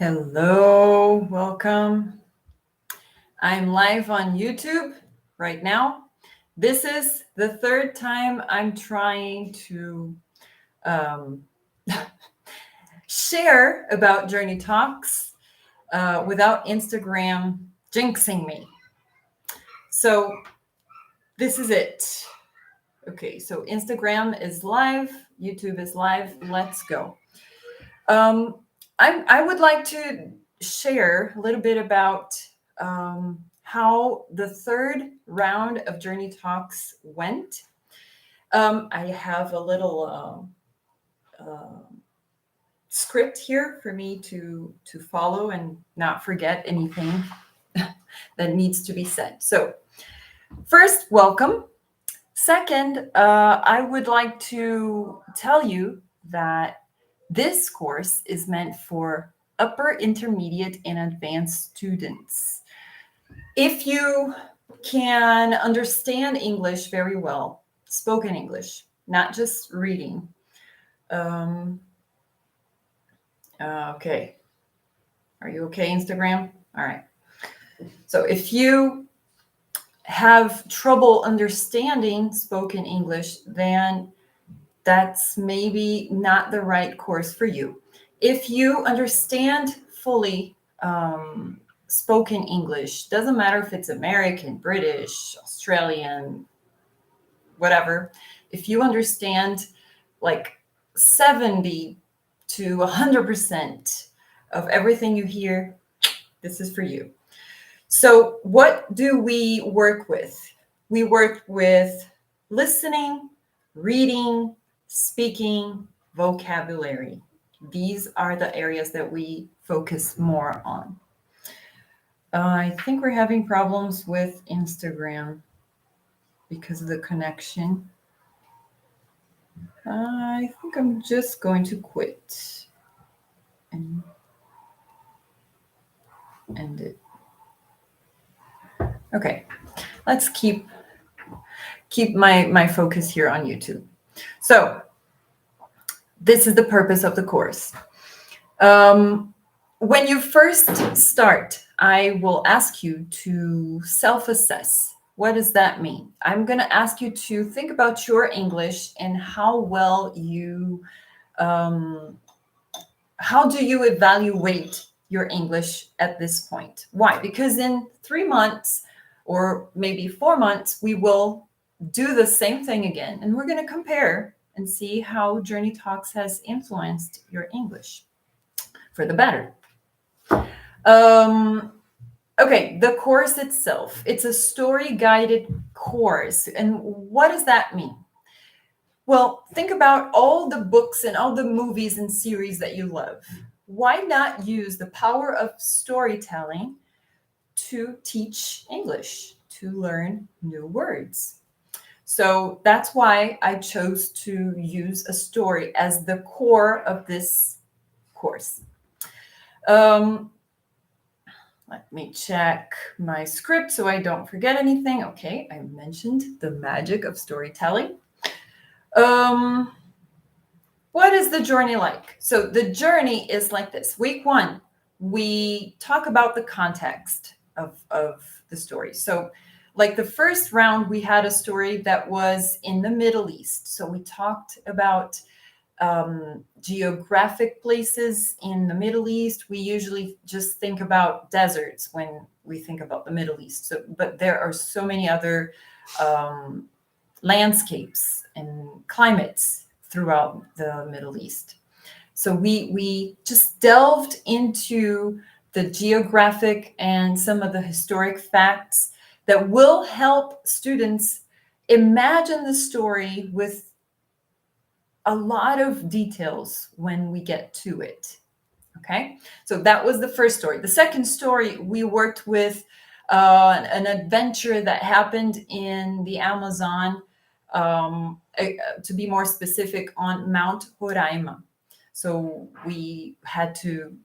Hello, welcome. I'm live on YouTube right now. This is the third time I'm trying to share about Journey Talks without Instagram jinxing me. So this is it. Okay, so Instagram is live, YouTube is live. Let's go. I would like to share a little bit about how the third round of Journey Talks went. I have a little script here for me to follow and not forget anything that needs to be said. So first, welcome. Second, I would like to tell you that this course is meant for upper, intermediate, and advanced students. If you can understand English very well, spoken English, not just reading. Okay. Are you okay, Instagram? All right. So if you have trouble understanding spoken English, then that's maybe not the right course for you. If you understand fully spoken English, doesn't matter if it's American, British, Australian, whatever, if you understand like 70 to 100% of everything you hear, this is for you. So what do we work with? We work with listening, reading, speaking, vocabulary. These are the areas that we focus more on. I think we're having problems with Instagram because of the connection. I think I'm just going to quit and end it. Okay, let's keep my focus here on YouTube. So this is the purpose of the course. When you first start, I will ask you to self-assess. What does that mean? I'm going to ask you to think about your English and how well you, how do you evaluate your English at this point? Why? Because in 3 months or maybe 4 months, we will do the same thing again. And we're going to compare and see how Journey Talks has influenced your English for the better. Okay, the course itself, it's a story-guided course. And what does that mean? Well, think about all the books and all the movies and series that you love. Why not use the power of storytelling to teach English, to learn new words? So that's why I chose to use a story as the core of this course. Let me check my script so I don't forget anything. Okay, I mentioned the magic of storytelling. What is the journey like? So the journey is like this. Week 1, we talk about the context of the story. So like the first round, we had a story that was in the Middle East. So we talked about geographic places in the Middle East. We usually just think about deserts when we think about the Middle East. So, but there are so many other landscapes and climates throughout the Middle East. So we just delved into the geographic and some of the historic facts that will help students imagine the story with a lot of details when we get to it. Okay, so that was the first story. The second story, we worked with an adventure that happened in the Amazon, to be more specific, on Mount Roraima. So we had to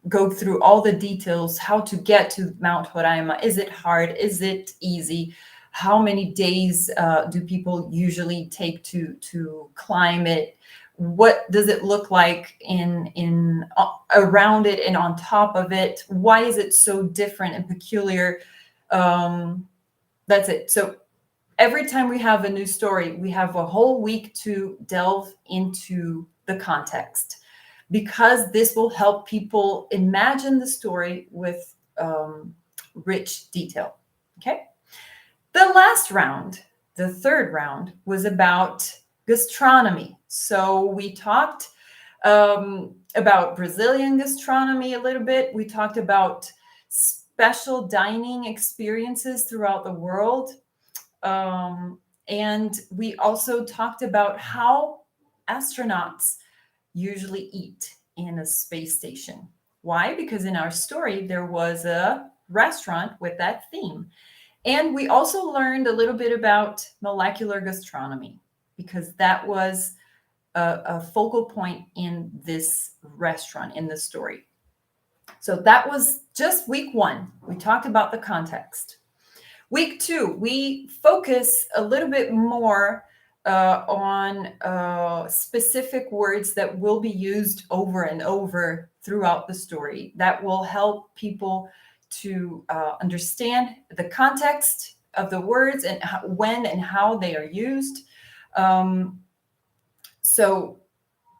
go through all the details, how to get to Mount Roraima. Is it hard? Is it easy? How many days do people usually take to climb it? What does it look like in around it and on top of it? Why is it so different and peculiar? That's it. So every time we have a new story, we have a whole week to delve into the context, because this will help people imagine the story with rich detail. Okay. The last round, the third round, was about gastronomy. So we talked about Brazilian gastronomy a little bit. We talked about special dining experiences throughout the world. And we also talked about how astronauts usually eat in a space station. Why? Because in our story, there was a restaurant with that theme. And we also learned a little bit about molecular gastronomy, because that was a focal point in this restaurant, in the story. So that was just week one. We talked about the context. Week two, we focus a little bit more on specific words that will be used over and over throughout the story, that will help people to understand the context of the words and when and how they are used. So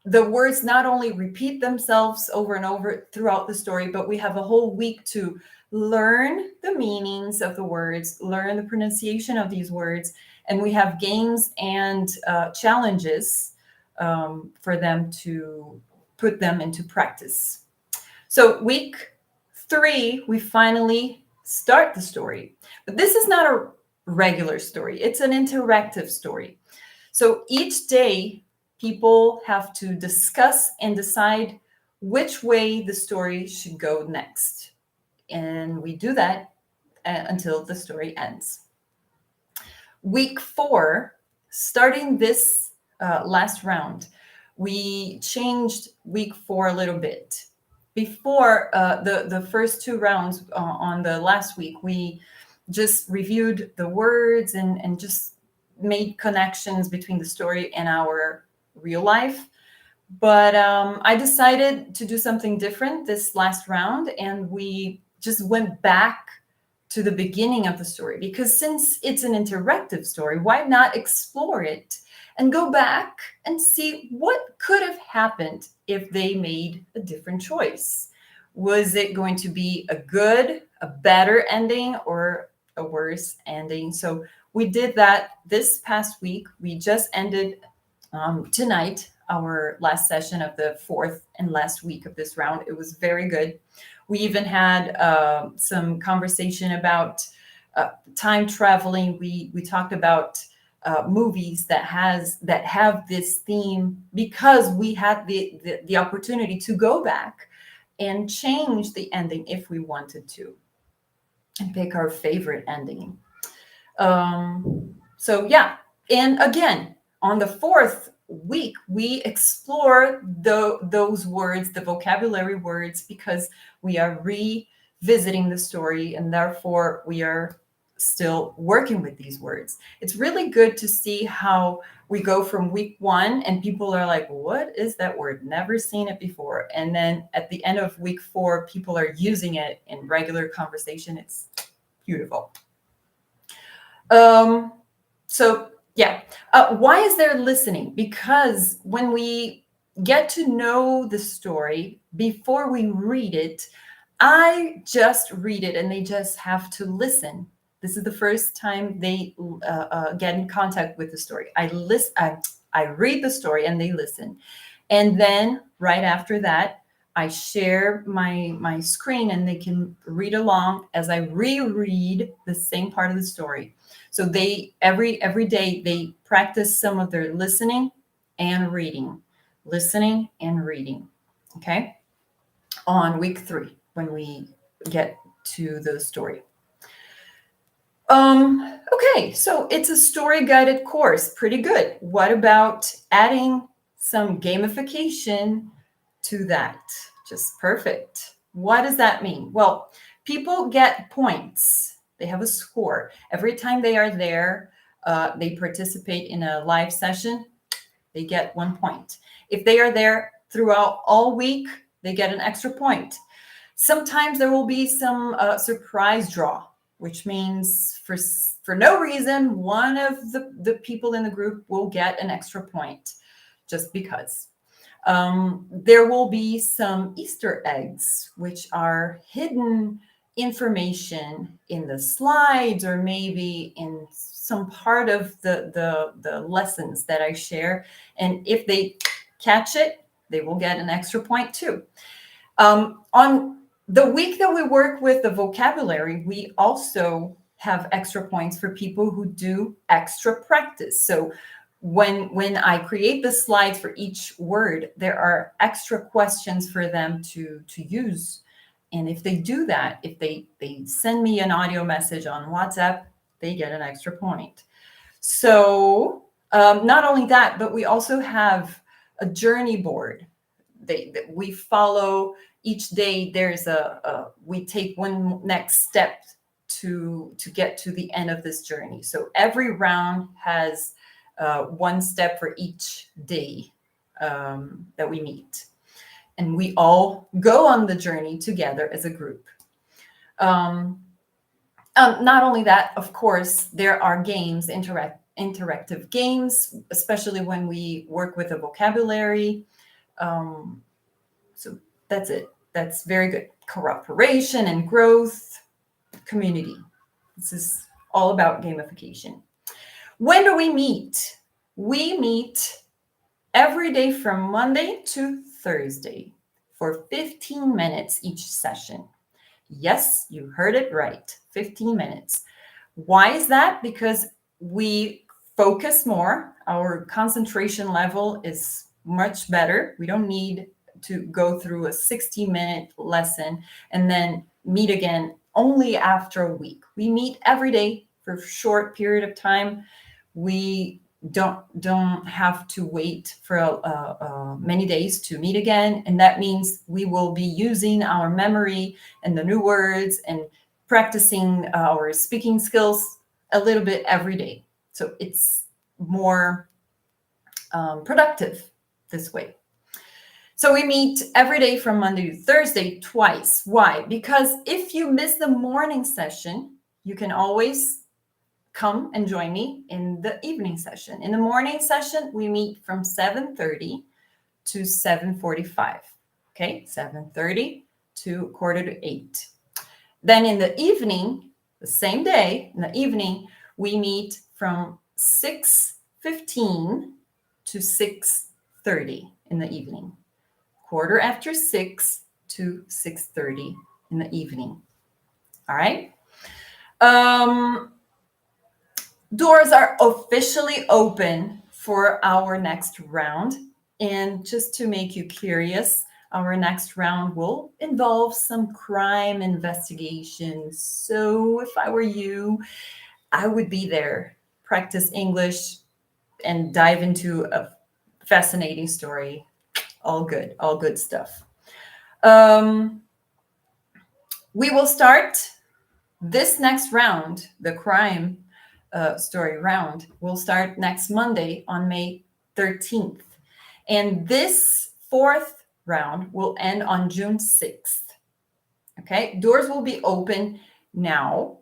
the words not only repeat themselves over and over throughout the story, but we have a whole week to learn the meanings of the words, learn the pronunciation of these words, and we have games and challenges for them to put them into practice. So week three, we finally start the story. But this is not a regular story. It's an interactive story. So each day, people have to discuss and decide which way the story should go next. And we do that until the story ends. Week four, starting this last round, we changed week four a little bit. Before the first two rounds on the last week, we just reviewed the words and just made connections between the story and our real life. But I decided to do something different this last round, and we just went back to the beginning of the story, because since it's an interactive story, why not explore it and go back and see what could have happened if they made a different choice? Was it going to be a good, a better ending, or a worse ending? So we did that this past week. We just ended tonight our last session of the fourth and last week of this round. It was very good. We even had some conversation about time traveling. We talked about movies that have this theme, because we had the opportunity to go back and change the ending if we wanted to, and pick our favorite ending. So yeah, and again, on the fourth week, we explore those words, the vocabulary words, because we are revisiting the story, and therefore we are still working with these words. It's really good to see how we go from week one and people are like, what is that word? Never seen it before. And then at the end of week four, people are using it in regular conversation. It's beautiful. So yeah, why is there listening? Because when we get to know the story before we read it, I just read it and they just have to listen. This is the first time they get in contact with the story. I read the story and they listen. And then right after that, I share my screen and they can read along as I reread the same part of the story. So they every day they practice some of their listening and reading. Okay, on week 3 when we get to the story. Okay, so it's a story guided course, pretty good. What about adding some gamification to that? Just perfect. What does that mean? Well, people get points. They have a score. Every time they are there, they participate in a live session. they get 1 point. If they are there throughout all week, they get an extra point. Sometimes there will be some surprise draw, which means for no reason, one of the people in the group will get an extra point just because. There will be some Easter eggs, which are hidden information in the slides or maybe in some part of the lessons that I share. And if they catch it, they will get an extra point too. On the week that we work with the vocabulary, we also have extra points for people who do extra practice. So when I create the slides for each word, there are extra questions for them to use. And if they do that, if they send me an audio message on WhatsApp, they get an extra point. So not only that, but we also have a journey board. We follow each day. There's we take one next step to get to the end of this journey. So every round has one step for each day that we meet. And we all go on the journey together as a group. Not only that, of course, there are games, interactive games, especially when we work with a vocabulary. So that's it. That's very good. Cooperation and growth, community. This is all about gamification. When do we meet? We meet every day from Monday to Thursday for 15 minutes each session. Yes, you heard it right, 15 minutes. Why is that? Because we focus more. Our concentration level is much better. We don't need to go through a 60-minute lesson and then meet again only after a week. We meet every day for a short period of time. We don't have to wait for many days to meet again. And that means we will be using our memory and the new words and practicing our speaking skills a little bit every day. So it's more productive this way. So we meet every day from Monday to Thursday twice. Why? Because if you miss the morning session, you can always come and join me in the evening session. In the morning session, we meet from 7:30 to 7:45. Okay, 7:30 to 7:45. Then in the evening, the same day, in the evening, we meet from 6:15 to 6:30 in the evening. 6:15 to 6:30 in the evening. All right. Doors are officially open for our next round. And just to make you curious, our next round will involve some crime investigations. So if I were you, I would be there, practice English, and dive into a fascinating story. All good stuff. We will start this next round, the crime story round, will start next Monday on May 13th. And this fourth round will end on June 6th. Okay, doors will be open now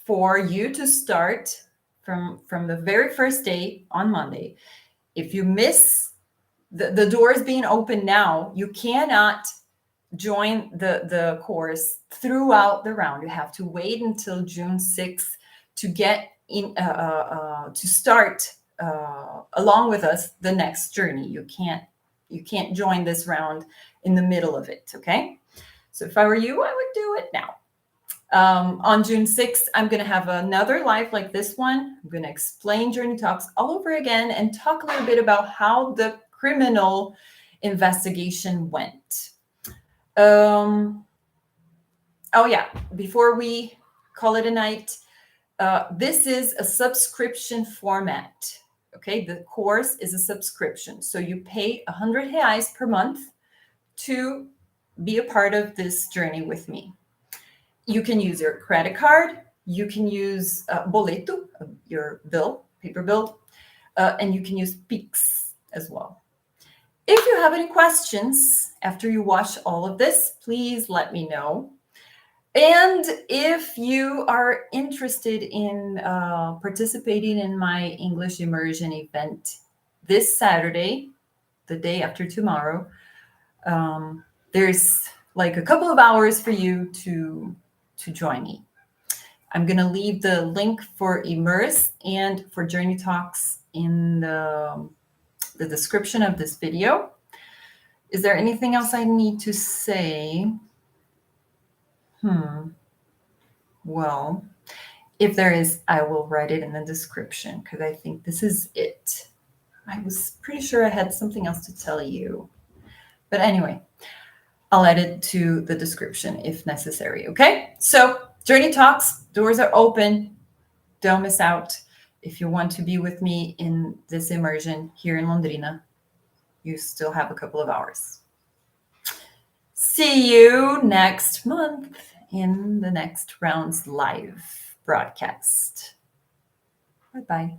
for you to start from the very first day on Monday. If you miss the doors being open now, you cannot join the course throughout the round. You have to wait until June 6th to get in to start along with us the next journey. You can't join this round in the middle of it. Okay, so if I were you, I would do it now. On June 6th, I'm going to have another live like this one. I'm going to explain Journey Talks all over again and talk a little bit about how the criminal investigation went. Oh yeah, before we call it a night, this is a subscription format. Okay, the course is a subscription. So you pay 100 reais per month to be a part of this journey with me. You can use your credit card. You can use boleto, your bill, paper bill, and you can use Pix as well. If you have any questions after you watch all of this, please let me know. And if you are interested in participating in my English immersion event this Saturday, the day after tomorrow, there's like a couple of hours for you to join me. I'm going to leave the link for Immerse and for Journey Talks in the description of this video. Is there anything else I need to say? Well, if there is, I will write it in the description because I think this is it. I was pretty sure I had something else to tell you. But anyway, I'll add it to the description if necessary, okay? So, Journey Talks, doors are open. Don't miss out. If you want to be with me in this immersion here in Londrina, you still have a couple of hours. See you next month in the next round's live broadcast. Bye-bye.